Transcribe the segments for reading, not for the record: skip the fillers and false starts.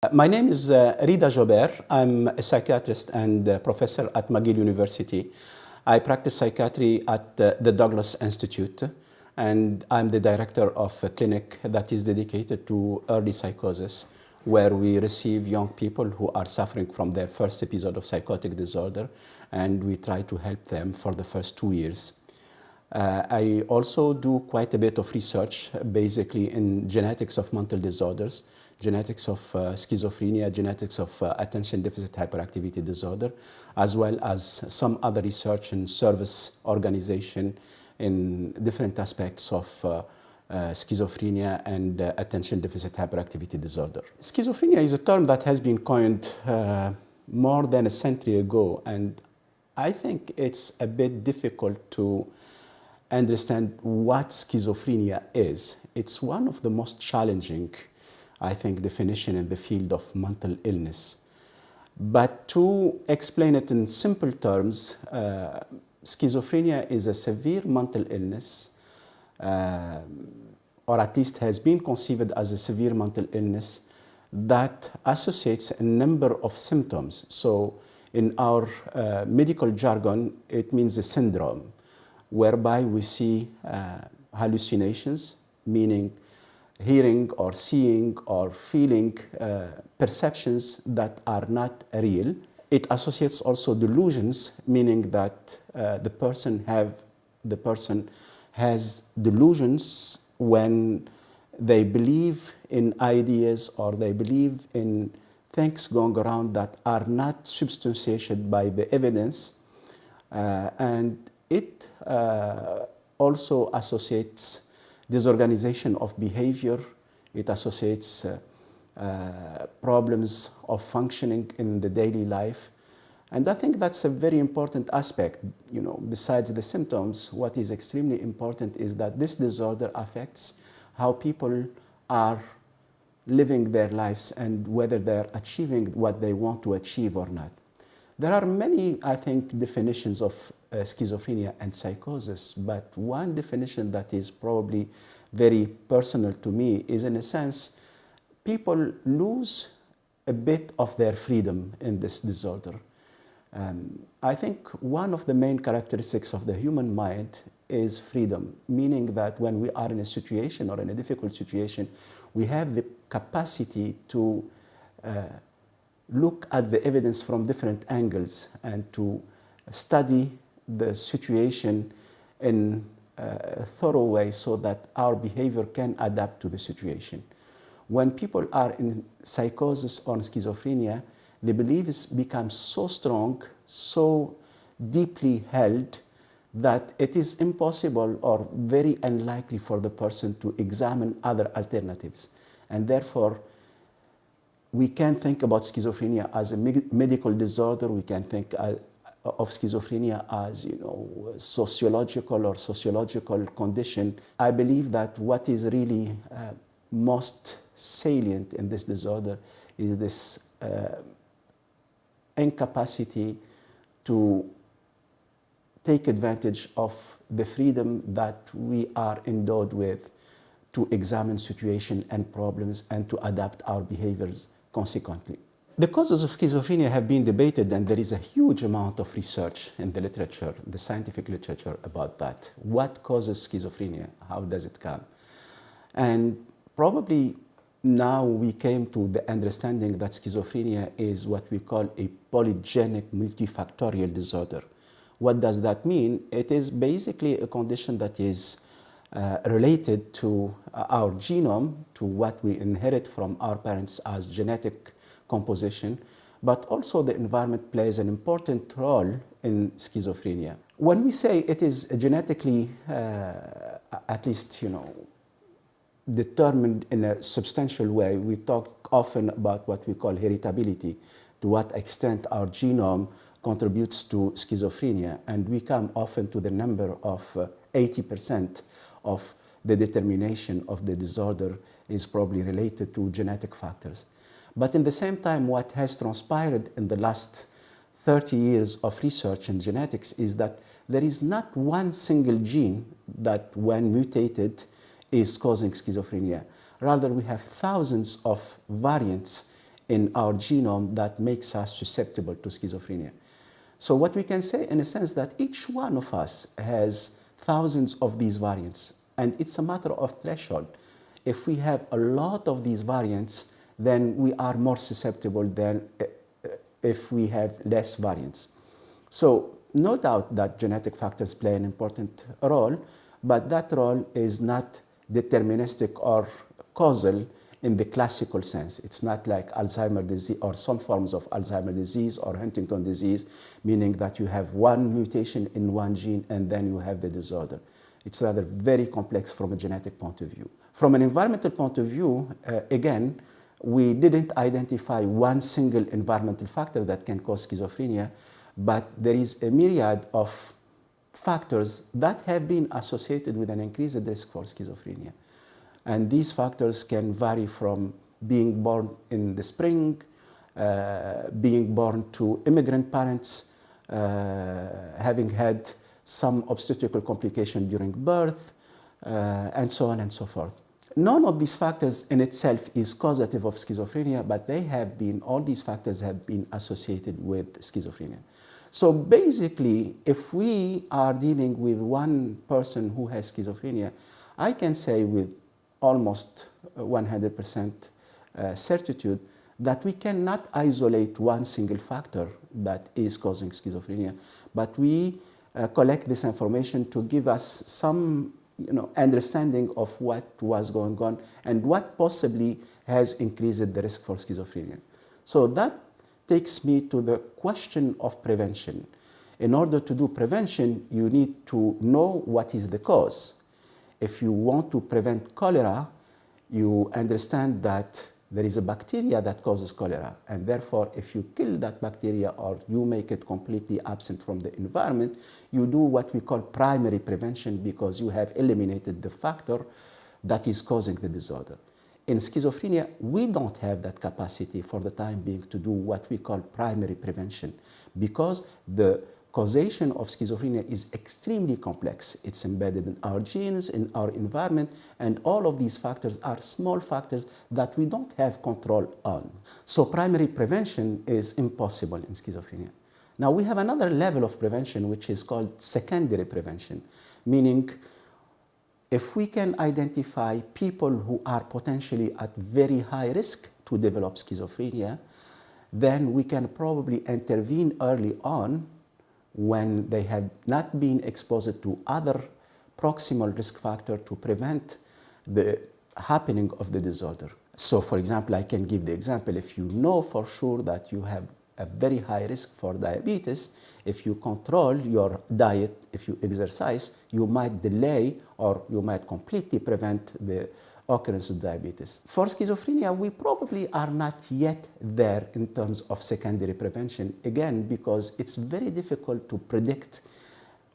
My name is Joober. I'm a psychiatrist and professor at McGill University. I practice psychiatry at the Douglas Institute, and I'm the director of a clinic that is dedicated to early psychosis, where we receive young people who are suffering from their first episode of psychotic disorder, and we try to help them for the first 2 years. I also do quite a bit of research, basically in genetics of mental disorders, genetics of schizophrenia, genetics of attention deficit hyperactivity disorder, as well as some other research in service organization in different aspects of schizophrenia and attention deficit hyperactivity disorder. Schizophrenia is a term that has been coined more than a century ago, and I think it's a bit difficult to understand what schizophrenia is. It's one of the most challenging, I think, definition in the field of mental illness. But to explain it in simple terms, schizophrenia is a severe mental illness, or at least has been conceived as a severe mental illness that associates a number of symptoms. So in our medical jargon, it means a syndrome, whereby we see hallucinations, meaning hearing or seeing or feeling perceptions that are not real. It associates also delusions, meaning that the person has delusions when they believe in ideas or they believe in things going around that are not substantiated by the evidence, and it also associates disorganization of behavior. It associates problems of functioning in the daily life. And I think that's a very important aspect. You know, besides the symptoms, what is extremely important is that this disorder affects how people are living their lives and whether they're achieving what they want to achieve or not. There are many, I think, definitions of schizophrenia and psychosis, but one definition that is probably very personal to me is, in a sense, people lose a bit of their freedom in this disorder. I think one of the main characteristics of the human mind is freedom, meaning that when we are in a situation or in a difficult situation, we have the capacity to look at the evidence from different angles and to study the situation in a thorough way so that our behavior can adapt to the situation. When people are in psychosis or schizophrenia, the beliefs become so strong, so deeply held, that it is impossible or very unlikely for the person to examine other alternatives. And therefore, we can think about schizophrenia as a medical disorder. We can think of schizophrenia as, sociological or sociological condition. I believe that what is really most salient in this disorder is this incapacity to take advantage of the freedom that we are endowed with to examine situation and problems and to adapt our behaviors consequently. The causes of schizophrenia have been debated, and there is a huge amount of research in the literature, the scientific literature, about that. What causes schizophrenia? How does it come? And probably now we came to the understanding that schizophrenia is what we call a polygenic multifactorial disorder. What does that mean? It is basically a condition that is related to our genome, to what we inherit from our parents as genetic composition, but also the environment plays an important role in schizophrenia. When we say it is genetically, at least, determined in a substantial way, we talk often about what we call heritability, to what extent our genome contributes to schizophrenia, and we come often to the number of 80% of the determination of the disorder is probably related to genetic factors. But in the same time, what has transpired in the last 30 years of research in genetics is that there is not one single gene that, when mutated, is causing schizophrenia. Rather, we have thousands of variants in our genome that makes us susceptible to schizophrenia. So what we can say in a sense that each one of us has thousands of these variants, and it's a matter of threshold. If we have a lot of these variants, then we are more susceptible than if we have less variants. So no doubt that genetic factors play an important role, but that role is not deterministic or causal in the classical sense. It's not like Alzheimer's disease or some forms of Alzheimer's disease or Huntington disease, meaning that you have one mutation in one gene and then you have the disorder. It's rather very complex from a genetic point of view. From an environmental point of view, again, we didn't identify one single environmental factor that can cause schizophrenia, but there is a myriad of factors that have been associated with an increased risk for schizophrenia. And these factors can vary from being born in the spring, being born to immigrant parents, having had some obstetrical complication during birth, and so on and so forth. None of these factors in itself is causative of schizophrenia, but all these factors have been associated with schizophrenia. So basically, if we are dealing with one person who has schizophrenia, I can say with almost 100% certitude that we cannot isolate one single factor that is causing schizophrenia, but we collect this information to give us some understanding of what was going on and what possibly has increased the risk for schizophrenia. So that takes me to the question of prevention. In order to do prevention, you need to know what is the cause. If you want to prevent cholera, you understand that there is a bacteria that causes cholera, and therefore if you kill that bacteria or you make it completely absent from the environment, you do what we call primary prevention because you have eliminated the factor that is causing the disorder. In schizophrenia, we don't have that capacity for the time being to do what we call primary prevention because the causation of schizophrenia is extremely complex. It's embedded in our genes, in our environment, and all of these factors are small factors that we don't have control on. So primary prevention is impossible in schizophrenia. Now we have another level of prevention which is called secondary prevention, meaning if we can identify people who are potentially at very high risk to develop schizophrenia, then we can probably intervene early on when they have not been exposed to other proximal risk factors to prevent the happening of the disorder. So for example, I can give the example, if you know for sure that you have a very high risk for diabetes, if you control your diet, if you exercise, you might delay or you might completely prevent the occurrence of diabetes. For schizophrenia, we probably are not yet there in terms of secondary prevention, again, because it's very difficult to predict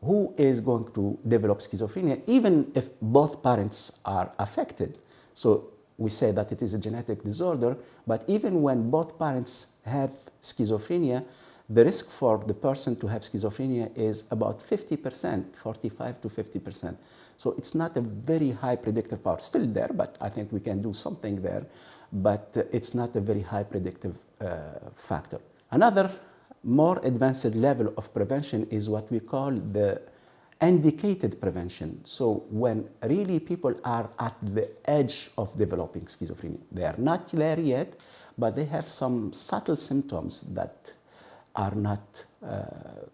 who is going to develop schizophrenia, even if both parents are affected. So we say that it is a genetic disorder, but even when both parents have schizophrenia, the risk for the person to have schizophrenia is about 50%, 45 to 50%. So it's not a very high predictive power. Still there, but I think we can do something there, but it's not a very high predictive factor. Another more advanced level of prevention is what we call the indicated prevention. So when really people are at the edge of developing schizophrenia, they are not there yet, but they have some subtle symptoms that are not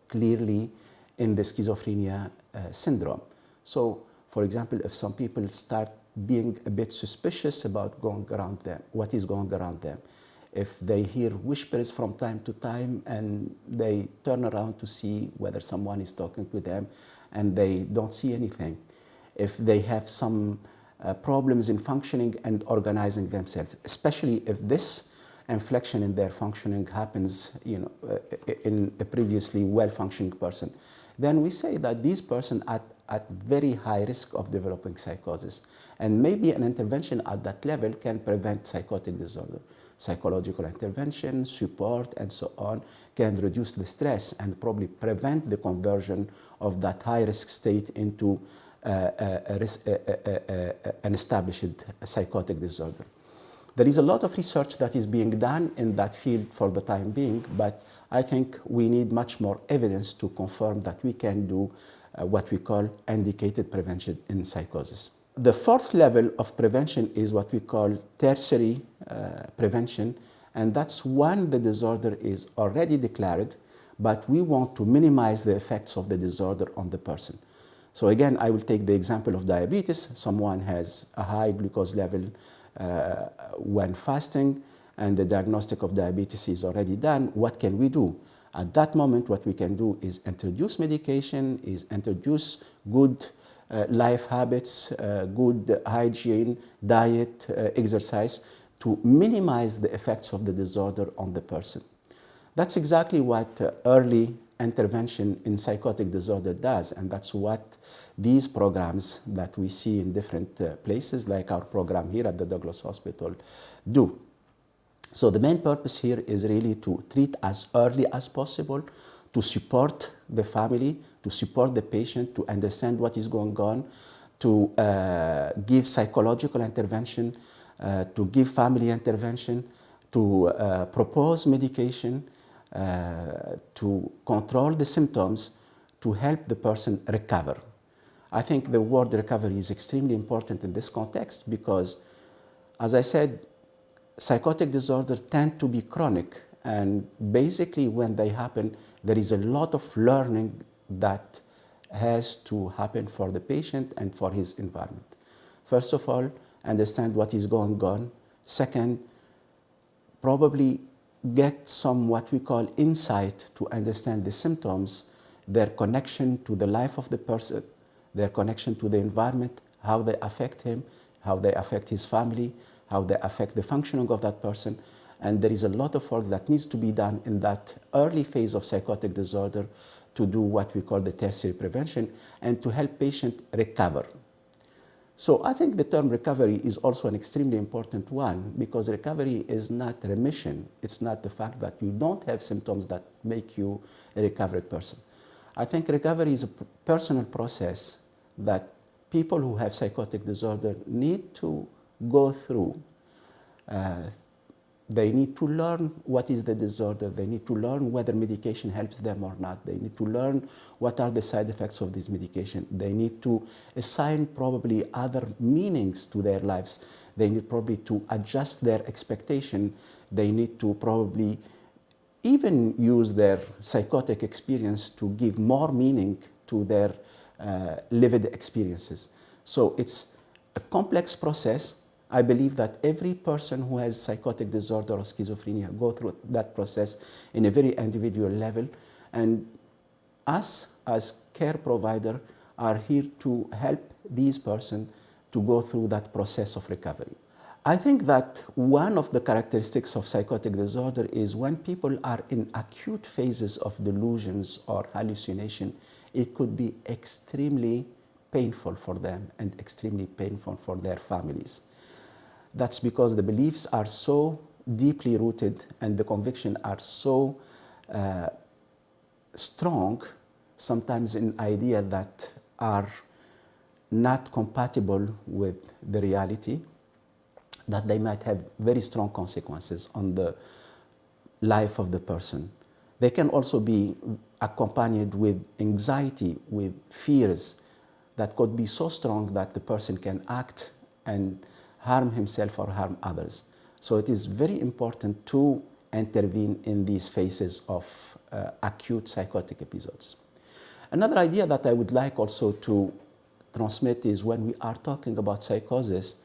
clearly in the schizophrenia syndrome. So, for example, if some people start being a bit suspicious about what is going around them, if they hear whispers from time to time and they turn around to see whether someone is talking to them and they don't see anything, if they have some problems in functioning and organizing themselves, especially if this inflection in their functioning happens, in a previously well-functioning person, then we say that these persons are at very high risk of developing psychosis. And maybe an intervention at that level can prevent psychotic disorder. Psychological intervention, support, and so on can reduce the stress and probably prevent the conversion of that high-risk state into an established psychotic disorder. There is a lot of research that is being done in that field for the time being, but I think we need much more evidence to confirm that we can do what we call indicated prevention in psychosis. The fourth level of prevention is what we call tertiary prevention, and that's when the disorder is already declared, but we want to minimize the effects of the disorder on the person. So again, I will take the example of diabetes. Someone has a high glucose level when fasting, and the diagnostic of diabetes is already done. What can we do? At that moment, what we can do is introduce medication, is introduce good life habits, good hygiene, diet, exercise, to minimize the effects of the disorder on the person. That's exactly what early intervention in psychotic disorder does, and that's what these programs that we see in different places, like our program here at the Douglas Hospital, do. So the main purpose here is really to treat as early as possible, to support the family, to support the patient, to understand what is going on, to give psychological intervention, to give family intervention, to propose medication, to control the symptoms, to help the person recover. I think the word recovery is extremely important in this context because, as I said, psychotic disorders tend to be chronic, and basically when they happen, there is a lot of learning that has to happen for the patient and for his environment. First of all, understand what is going on. Second, probably get some what we call insight to understand the symptoms, their connection to the life of the person, their connection to the environment, how they affect him, how they affect his family, how they affect the functioning of that person. And there is a lot of work that needs to be done in that early phase of psychotic disorder to do what we call the tertiary prevention and to help patient recover. So I think the term recovery is also an extremely important one because recovery is not remission. It's not the fact that you don't have symptoms that make you a recovered person. I think recovery is a personal process that people who have psychotic disorder need to go through. They need to learn what is the disorder. They need to learn whether medication helps them or not. They need to learn what are the side effects of this medication. They need to assign probably other meanings to their lives. They need probably to adjust their expectation. They need to probably even use their psychotic experience to give more meaning to their lived experiences. So it's a complex process. I believe that every person who has psychotic disorder or schizophrenia go through that process in a very individual level. And us as care provider are here to help these persons to go through that process of recovery. I think that one of the characteristics of psychotic disorder is when people are in acute phases of delusions or hallucination, it could be extremely painful for them and extremely painful for their families. That's because the beliefs are so deeply rooted and the convictions are so strong, sometimes in ideas that are not compatible with the reality, that they might have very strong consequences on the life of the person. They can also be accompanied with anxiety, with fears that could be so strong that the person can act and harm himself or harm others. So it is very important to intervene in these phases of acute psychotic episodes. Another idea that I would like also to transmit is when we are talking about psychosis,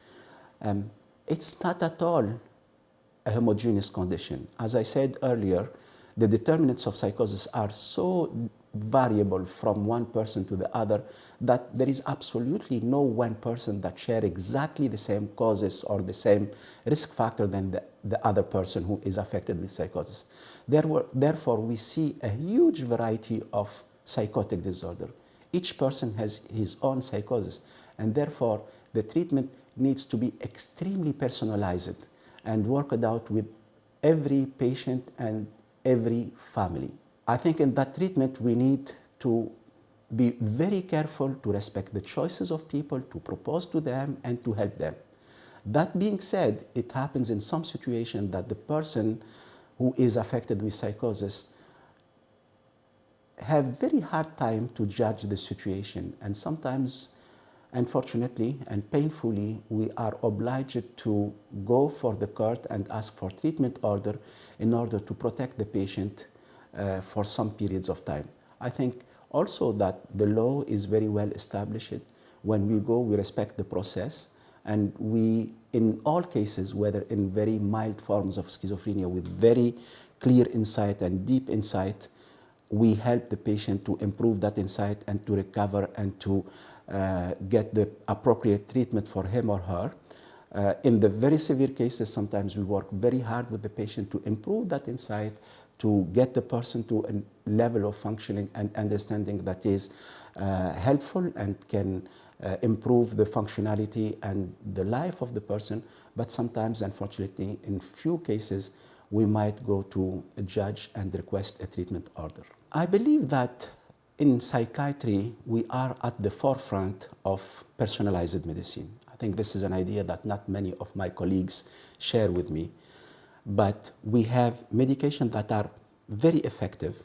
it's not at all a homogeneous condition. As I said earlier, the determinants of psychosis are so variable from one person to the other that there is absolutely no one person that shares exactly the same causes or the same risk factor than the other person who is affected with psychosis. Therefore, we see a huge variety of psychotic disorder. Each person has his own psychosis, and therefore the treatment needs to be extremely personalized and worked out with every patient and every family. I think in that treatment we need to be very careful to respect the choices of people, to propose to them and to help them. That being said, it happens in some situation that the person who is affected with psychosis have very hard time to judge the situation, and sometimes, unfortunately and painfully, we are obliged to go for the court and ask for treatment order in order to protect the patient for some periods of time. I think also that the law is very well established. When we go, we respect the process, and we, in all cases, whether in very mild forms of schizophrenia with very clear insight and deep insight, we help the patient to improve that insight and to recover and to get the appropriate treatment for him or her. In the very severe cases, sometimes we work very hard with the patient to improve that insight, to get the person to a level of functioning and understanding that is helpful and can improve the functionality and the life of the person. But sometimes, unfortunately, in few cases, we might go to a judge and request a treatment order. I believe that in psychiatry, we are at the forefront of personalized medicine. I think this is an idea that not many of my colleagues share with me. But we have medications that are very effective.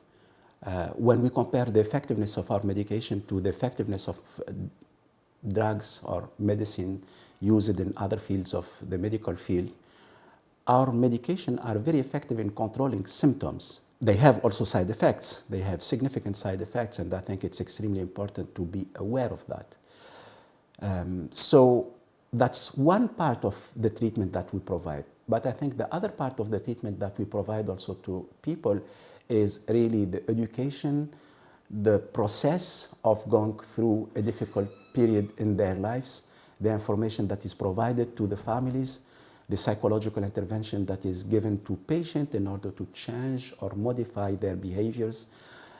When we compare the effectiveness of our medication to the effectiveness of drugs or medicine used in other fields of the medical field, our medications are very effective in controlling symptoms. They have also side effects. They have significant side effects, and I think it's extremely important to be aware of that. So that's one part of the treatment that we provide. But I think the other part of the treatment that we provide also to people is really the education, the process of going through a difficult period in their lives, the information that is provided to the families, the psychological intervention that is given to patients in order to change or modify their behaviors,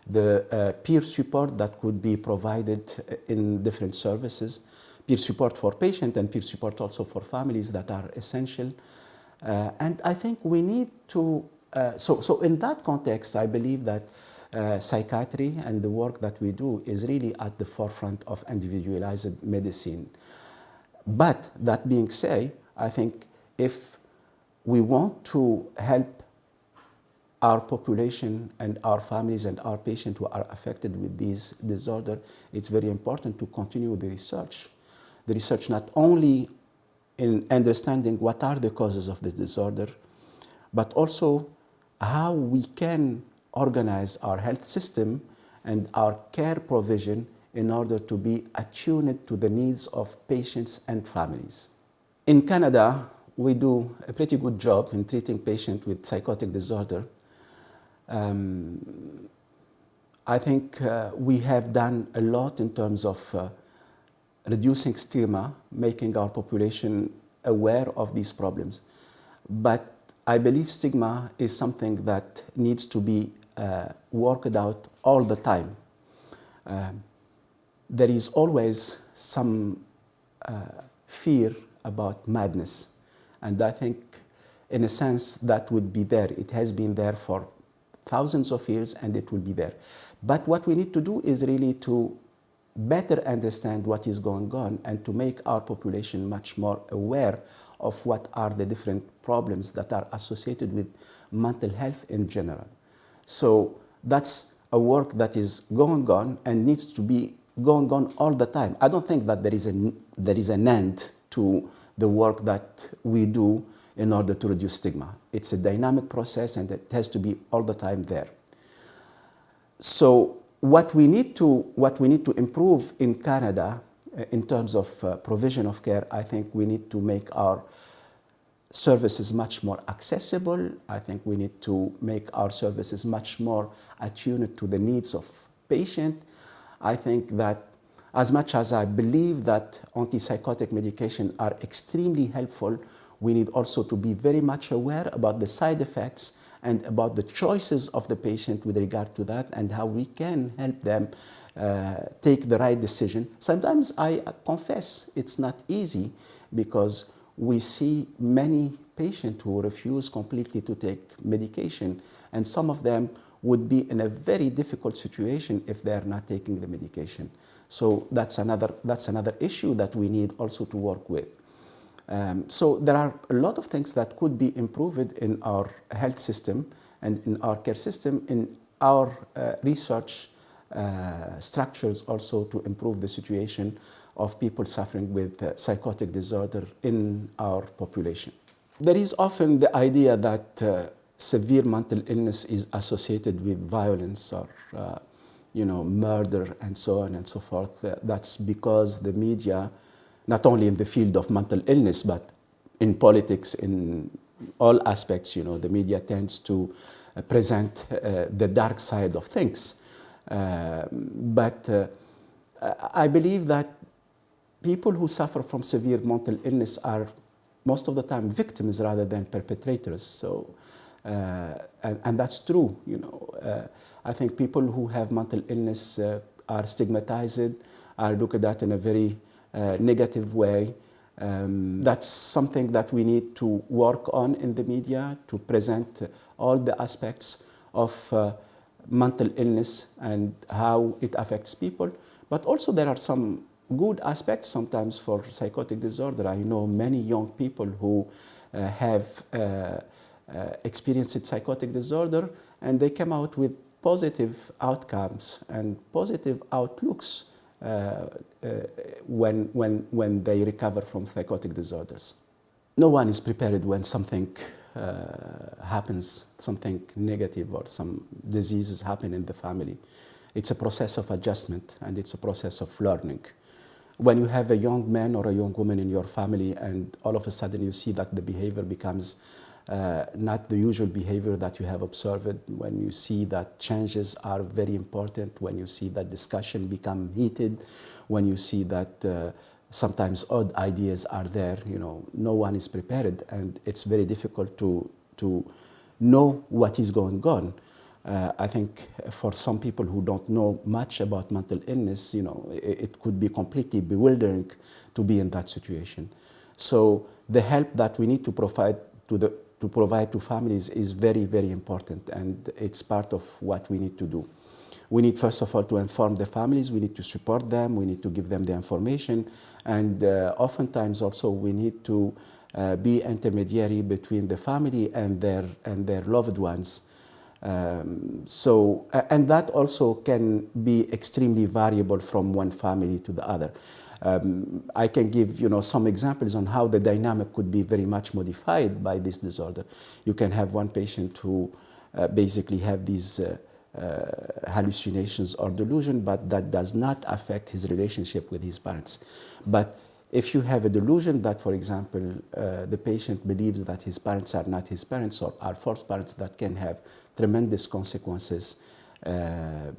the peer support that could be provided in different services, peer support for patients and peer support also for families that are essential. And I think we need to, so in that context, I believe that psychiatry and the work that we do is really at the forefront of individualized medicine. But that being said, I think if we want to help our population and our families and our patients who are affected with this disorder, it's very important to continue the research. The research not only in understanding what are the causes of this disorder, but also how we can organize our health system and our care provision in order to be attuned to the needs of patients and families. In Canada, we do a pretty good job in treating patients with psychotic disorder. I think we have done a lot in terms of reducing stigma, making our population aware of these problems. But I believe stigma is something that needs to be worked out all the time. There is always some fear about madness. And I think, in a sense, that would be there. It has been there for thousands of years, and it will be there. But what we need to do is really to better understand what is going on and to make our population much more aware of what are the different problems that are associated with mental health in general. So that's a work that is going on and needs to be going on all the time. I don't think that there is an end to the work that we do in order to reduce stigma. It's a dynamic process, and it has to be all the time there. So what we need to improve in Canada in terms of provision of care, I think we need to make our services much more accessible. I think we need to make our services much more attuned to the needs of patients. I think that as much as I believe that antipsychotic medications are extremely helpful, we need also to be very much aware about the side effects and about the choices of the patient with regard to that and how we can help them take the right decision. Sometimes I confess it's not easy because we see many patients who refuse completely to take medication, and some of them would be in a very difficult situation if they are not taking the medication. So that's another issue that we need also to work with. So there are a lot of things that could be improved in our health system and in our care system, in our research structures also, to improve the situation of people suffering with psychotic disorder in our population. There is often the idea that severe mental illness is associated with violence or murder and so on and so forth. That's because the media, not only in the field of mental illness, but in politics, in all aspects, the media tends to present the dark side of things. But I believe that people who suffer from severe mental illness are most of the time victims rather than perpetrators. So, and that's true. I think people who have mental illness are stigmatized, are looked at in a very negative way. That's something that we need to work on in the media, to present all the aspects of mental illness and how it affects people. But also there are some good aspects sometimes for psychotic disorder. I know many young people who have experienced psychotic disorder, and they come out with positive outcomes and positive outlooks when they recover from psychotic disorders. No one is prepared when something happens, something negative or some diseases happen in the family. It's a process of adjustment and it's a process of learning. When you have a young man or a young woman in your family and all of a sudden you see that the behavior becomes not the usual behavior that you have observed, when you see that changes are very important, when you see that discussion become heated, when you see that sometimes odd ideas are there, no one is prepared, and it's very difficult to know what is going on. I think for some people who don't know much about mental illness, it could be completely bewildering to be in that situation. So the help that we need to provide to families is very, very important, and it's part of what we need to do. We need, first of all, to inform the families. We need to support them. We need to give them the information, and oftentimes also we need to be intermediary between the family and their loved ones. And that also can be extremely variable from one family to the other. I can give some examples on how the dynamic could be very much modified by this disorder. You can have one patient who basically have these hallucinations or delusion, but that does not affect his relationship with his parents. But if you have a delusion that, for example, the patient believes that his parents are not his parents or are false parents, that can have tremendous consequences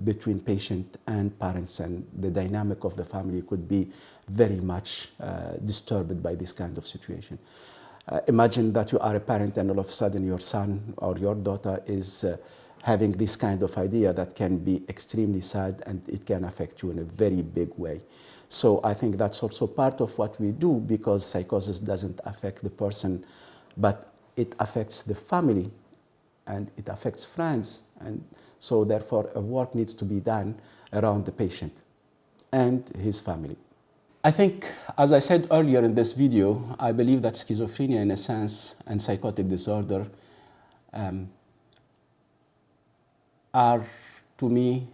between patient and parents, and the dynamic of the family could be very much disturbed by this kind of situation. Imagine that you are a parent and all of a sudden your son or your daughter is having this kind of idea that can be extremely sad, and it can affect you in a very big way. So I think that's also part of what we do, because psychosis doesn't affect the person, but it affects the family and it affects friends, and so therefore a work needs to be done around the patient and his family. I think, as I said earlier in this video, I believe that schizophrenia in a sense and psychotic disorder are, to me,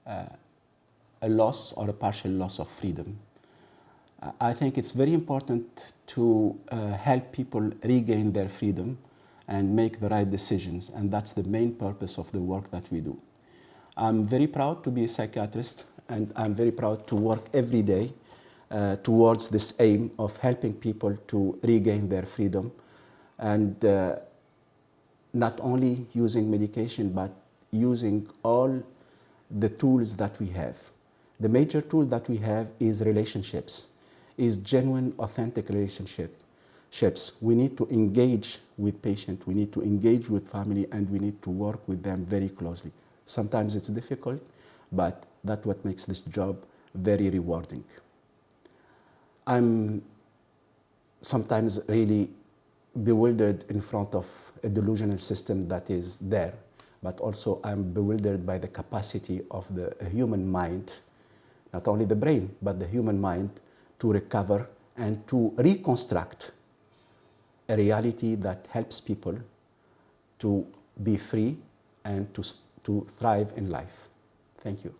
a loss or a partial loss of freedom. I think it's very important to help people regain their freedom and make the right decisions, and that's the main purpose of the work that we do. I'm very proud to be a psychiatrist, and I'm very proud to work every day towards this aim of helping people to regain their freedom, and not only using medication, but using all the tools that we have. The major tool that we have is relationships, is genuine, authentic relationships. We need to engage with patients, we need to engage with family, and we need to work with them very closely. Sometimes it's difficult, but that's what makes this job very rewarding. I'm sometimes really bewildered in front of a delusional system that is there, but also I'm bewildered by the capacity of the human mind, not only the brain, but the human mind, to recover and to reconstruct a reality that helps people to be free and to thrive in life. Thank you.